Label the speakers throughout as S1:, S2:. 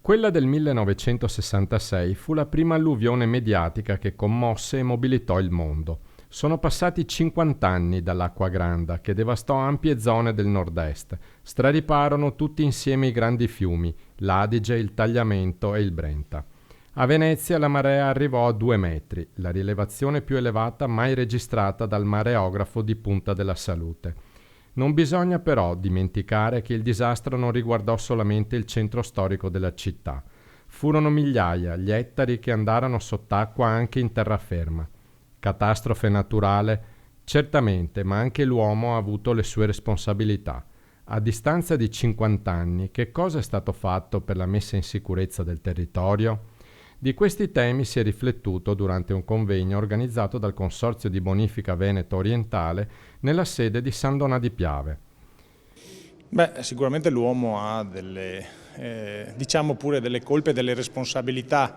S1: Quella del 1966 fu la prima alluvione mediatica che commosse e mobilitò il mondo. Sono passati 50 anni dall'Acqua Granda, che devastò ampie zone del nord-est. Strariparono tutti insieme i grandi fiumi, l'Adige, il Tagliamento e il Brenta. A Venezia la marea arrivò a 2 metri, la rilevazione più elevata mai registrata dal mareografo di Punta della Salute. Non bisogna però dimenticare che il disastro non riguardò solamente il centro storico della città. Furono migliaia gli ettari che andarono sott'acqua anche in terraferma. Catastrofe naturale? Certamente, ma anche l'uomo ha avuto le sue responsabilità. A distanza di 50 anni, che cosa è stato fatto per la messa in sicurezza del territorio? Di questi temi si è riflettuto durante un convegno organizzato dal Consorzio di Bonifica Veneto Orientale nella sede di San Donà di Piave.
S2: Sicuramente l'uomo ha diciamo pure delle colpe e delle responsabilità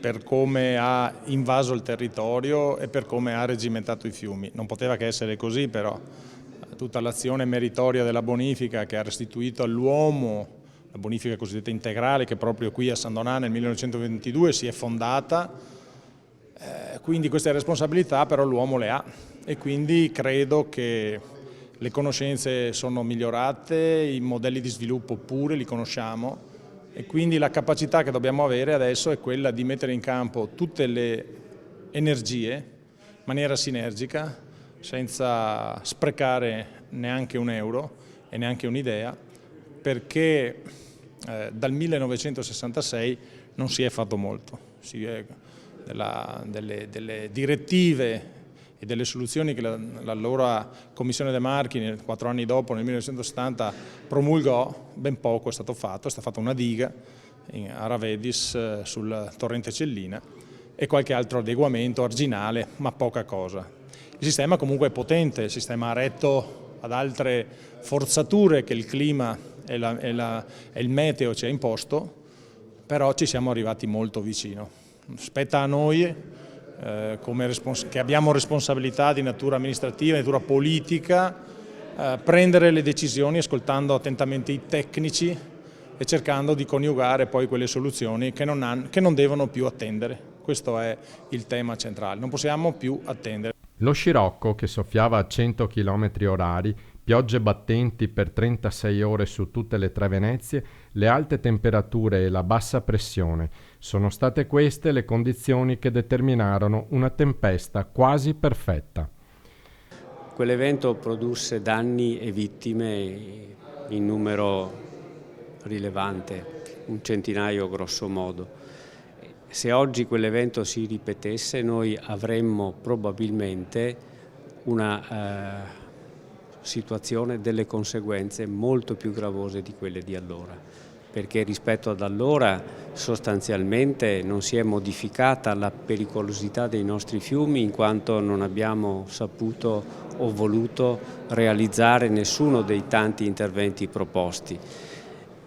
S2: per come ha invaso il territorio e per come ha regimentato i fiumi. Non poteva che essere così, però tutta l'azione meritoria della bonifica che ha restituito all'uomo la bonifica cosiddetta integrale, che proprio qui a San Donà nel 1922 si è fondata, quindi queste responsabilità però l'uomo le ha e quindi credo che le conoscenze sono migliorate, i modelli di sviluppo pure li conosciamo e quindi la capacità che dobbiamo avere adesso è quella di mettere in campo tutte le energie in maniera sinergica, senza sprecare neanche un euro e neanche un'idea, perché dal 1966 non si è fatto molto. Delle direttive e delle soluzioni che l'allora Commissione De Marchi 4 anni dopo, nel 1970, promulgò, ben poco è stato fatto. È stata fatta una diga a Ravedis sul torrente Cellina e qualche altro adeguamento arginale, ma poca cosa. Il sistema comunque è potente, il sistema ha retto ad altre forzature che il clima e il meteo ci ha imposto, però ci siamo arrivati molto vicino. Spetta a noi, che abbiamo responsabilità di natura amministrativa, di natura politica, prendere le decisioni ascoltando attentamente i tecnici e cercando di coniugare poi quelle soluzioni che non devono più attendere. Questo è il tema centrale, non possiamo più attendere.
S1: Lo scirocco, che soffiava a 100 km/h, piogge battenti per 36 ore su tutte le 3 Venezie, le alte temperature e la bassa pressione, sono state queste le condizioni che determinarono una tempesta quasi perfetta.
S3: Quell'evento produsse danni e vittime in numero rilevante, un centinaio grosso modo. Se oggi quell'evento si ripetesse, noi avremmo probabilmente una situazione delle conseguenze molto più gravose di quelle di allora, perché rispetto ad allora sostanzialmente non si è modificata la pericolosità dei nostri fiumi, in quanto non abbiamo saputo o voluto realizzare nessuno dei tanti interventi proposti.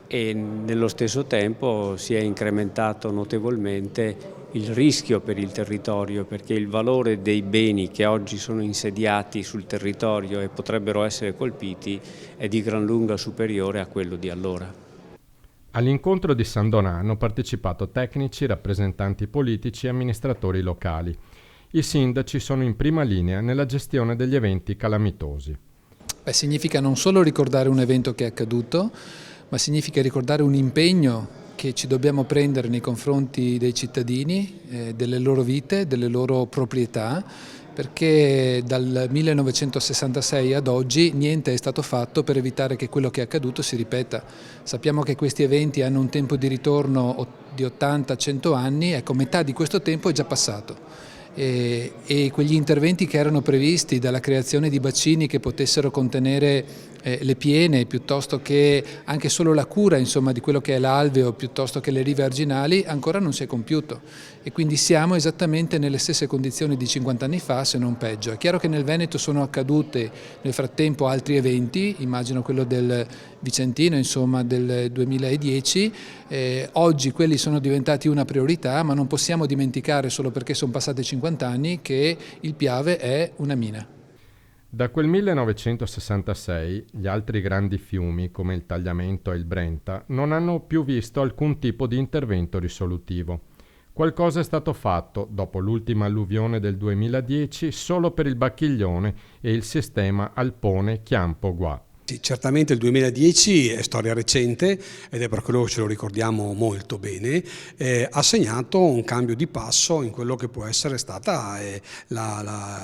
S3: E nello stesso tempo si è incrementato notevolmente il rischio per il territorio, perché il valore dei beni che oggi sono insediati sul territorio e potrebbero essere colpiti è di gran lunga superiore a quello di allora.
S1: All'incontro di San Donà hanno partecipato tecnici, rappresentanti politici e amministratori locali. I sindaci sono in prima linea nella gestione degli eventi calamitosi.
S4: Significa non solo ricordare un evento che è accaduto, ma significa ricordare un impegno che ci dobbiamo prendere nei confronti dei cittadini, delle loro vite, delle loro proprietà, perché dal 1966 ad oggi niente è stato fatto per evitare che quello che è accaduto si ripeta. Sappiamo che questi eventi hanno un tempo di ritorno di 80-100 anni, ecco, metà di questo tempo è già passato. E quegli interventi che erano previsti, dalla creazione di bacini che potessero contenere le piene, piuttosto che anche solo la cura, insomma, di quello che è l'alveo, piuttosto che le rive arginali, ancora non si è compiuto e quindi siamo esattamente nelle stesse condizioni di 50 anni fa, se non peggio. È chiaro che nel Veneto sono accadute nel frattempo altri eventi, immagino quello del Vicentino, insomma, del 2010, oggi quelli sono diventati una priorità, ma non possiamo dimenticare, solo perché sono passati 50 anni, che il Piave è una mina.
S1: Da quel 1966 gli altri grandi fiumi, come il Tagliamento e il Brenta, non hanno più visto alcun tipo di intervento risolutivo. Qualcosa è stato fatto, dopo l'ultima alluvione del 2010, solo per il Bacchiglione e il sistema Alpone-Chiampo-Gua.
S5: Sì, certamente il 2010 è storia recente ed è per quello che ce lo ricordiamo molto bene, ha segnato un cambio di passo in quello che può essere stata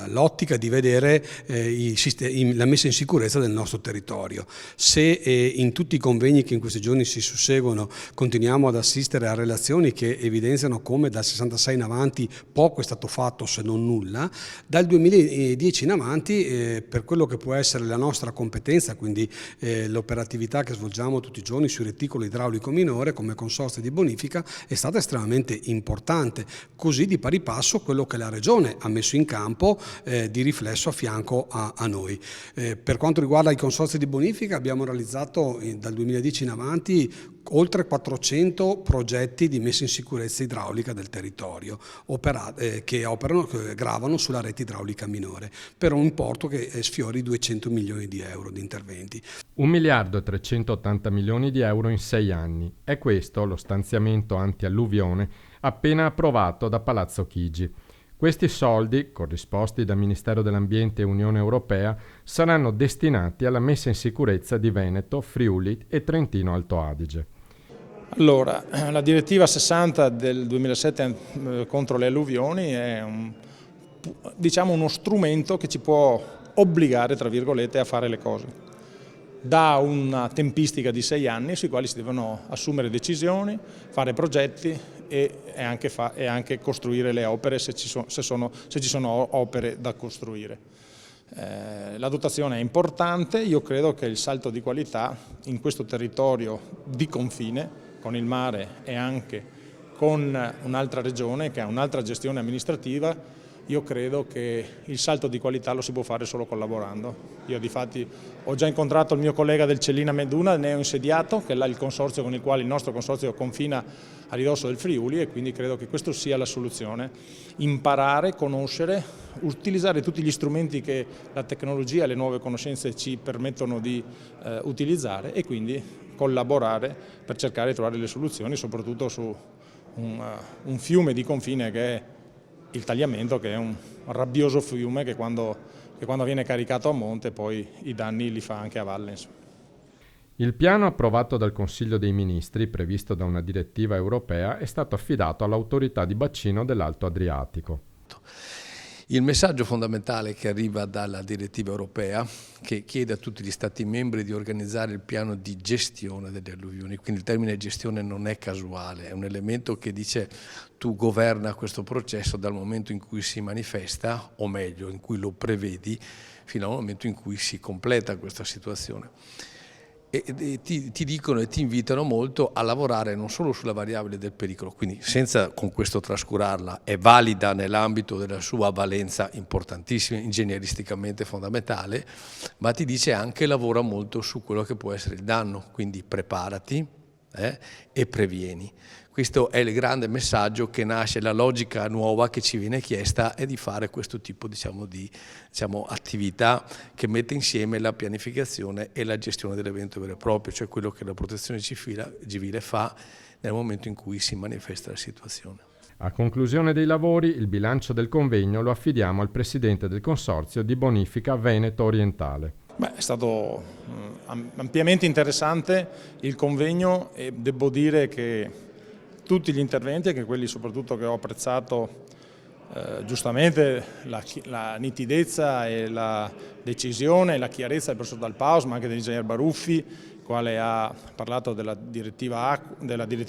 S5: l'ottica di vedere la messa in sicurezza del nostro territorio. Se in tutti i convegni che in questi giorni si susseguono continuiamo ad assistere a relazioni che evidenziano come dal 66 in avanti poco è stato fatto se non nulla, dal 2010 in avanti per quello che può essere la nostra competenza, quindi l'operatività che svolgiamo tutti i giorni sul reticolo idraulico minore come consorzio di bonifica è stata estremamente importante, così di pari passo quello che la Regione ha messo in campo di riflesso a fianco a noi. Per quanto riguarda i consorzi di bonifica abbiamo realizzato dal 2010 in avanti oltre 400 progetti di messa in sicurezza idraulica del territorio che gravano sulla rete idraulica minore per un importo che sfiora i 200 milioni di euro di interventi.
S1: 1 miliardo e 380 milioni di euro in 6 anni. È questo lo stanziamento anti-alluvione appena approvato da Palazzo Chigi. Questi soldi, corrisposti da Ministero dell'Ambiente e Unione Europea, saranno destinati alla messa in sicurezza di Veneto, Friuli e Trentino Alto Adige.
S2: Allora, la direttiva 60 del 2007 contro le alluvioni è uno strumento che ci può obbligare, tra virgolette, a fare le cose. Dà una tempistica di 6 anni sui quali si devono assumere decisioni, fare progetti e anche costruire le opere se ci sono opere da costruire. La dotazione è importante, io credo che il salto di qualità in questo territorio di confine con il mare e anche con un'altra regione che ha un'altra gestione amministrativa, io credo che il salto di qualità lo si può fare solo collaborando. Io difatti ho già incontrato il mio collega del Cellina Meduna, ne ho insediato, che è il consorzio con il quale il nostro consorzio confina a ridosso del Friuli, e quindi credo che questa sia la soluzione. Imparare, conoscere, utilizzare tutti gli strumenti che la tecnologia e le nuove conoscenze ci permettono di utilizzare e quindi collaborare per cercare di trovare le soluzioni, soprattutto su un fiume di confine che è il Tagliamento, che è un rabbioso fiume che quando viene caricato a monte poi i danni li fa anche a valle. Insomma.
S1: Il piano approvato dal Consiglio dei Ministri, previsto da una direttiva europea, è stato affidato all'autorità di bacino dell'Alto Adriatico.
S6: Il messaggio fondamentale che arriva dalla direttiva europea, che chiede a tutti gli Stati membri di organizzare il piano di gestione delle alluvioni, quindi il termine gestione non è casuale, è un elemento che dice tu governa questo processo dal momento in cui si manifesta, o meglio, in cui lo prevedi, fino al momento in cui si completa questa situazione. E ti dicono e ti invitano molto a lavorare non solo sulla variabile del pericolo, quindi senza con questo trascurarla, è valida nell'ambito della sua valenza importantissima, ingegneristicamente fondamentale, ma ti dice anche lavora molto su quello che può essere il danno, quindi preparati e previeni. Questo è il grande messaggio che nasce, la logica nuova che ci viene chiesta è di fare questo tipo di attività che mette insieme la pianificazione e la gestione dell'evento vero e proprio, cioè quello che la protezione civile fa nel momento in cui si manifesta la situazione.
S1: A conclusione dei lavori, il bilancio del convegno lo affidiamo al Presidente del Consorzio di Bonifica Veneto Orientale.
S2: È stato ampiamente interessante il convegno e devo dire che tutti gli interventi, anche quelli soprattutto che ho apprezzato giustamente la nitidezza e la decisione e la chiarezza del professor Dal Paus, ma anche dell'ingegner Baruffi, il quale ha parlato della direttiva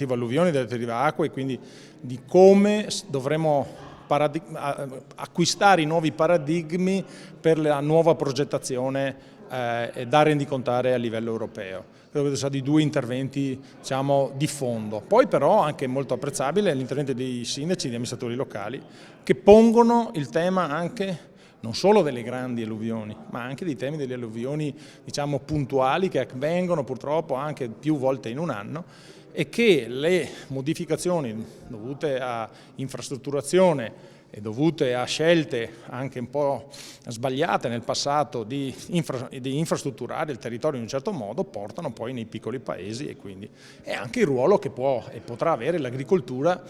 S2: alluvioni, della direttiva acqua e quindi di come dovremo acquistare i nuovi paradigmi per la nuova progettazione da rendicontare a livello europeo. Credo che siano stati 2 interventi di fondo. Poi però anche molto apprezzabile l'intervento dei sindaci e degli amministratori locali che pongono il tema anche non solo delle grandi alluvioni, ma anche dei temi delle alluvioni puntuali che avvengono purtroppo anche più volte in un anno e che le modificazioni dovute a infrastrutturazione e dovute a scelte anche un po' sbagliate nel passato di infrastrutturare il territorio in un certo modo, portano poi nei piccoli paesi, e quindi è anche il ruolo che può e potrà avere l'agricoltura,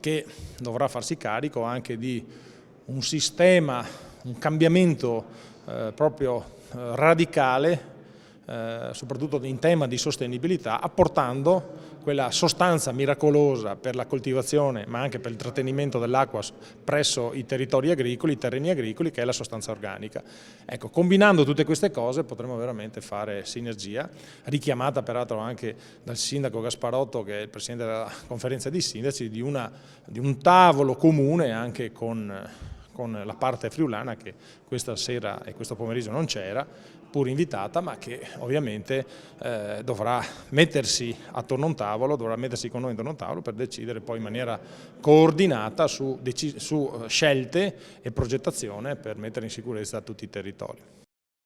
S2: che dovrà farsi carico anche di un sistema, un cambiamento proprio radicale, soprattutto in tema di sostenibilità, apportando quella sostanza miracolosa per la coltivazione ma anche per il trattenimento dell'acqua presso i territori agricoli, i terreni agricoli, che è la sostanza organica. Ecco, combinando tutte queste cose potremo veramente fare sinergia, richiamata peraltro anche dal sindaco Gasparotto, che è il presidente della conferenza di sindaci, di un tavolo comune anche con la parte friulana, che questa sera e questo pomeriggio non c'era, pur invitata, ma che ovviamente dovrà mettersi attorno a un tavolo, dovrà mettersi con noi intorno a un tavolo per decidere poi in maniera coordinata su scelte e progettazione per mettere in sicurezza tutti i territori.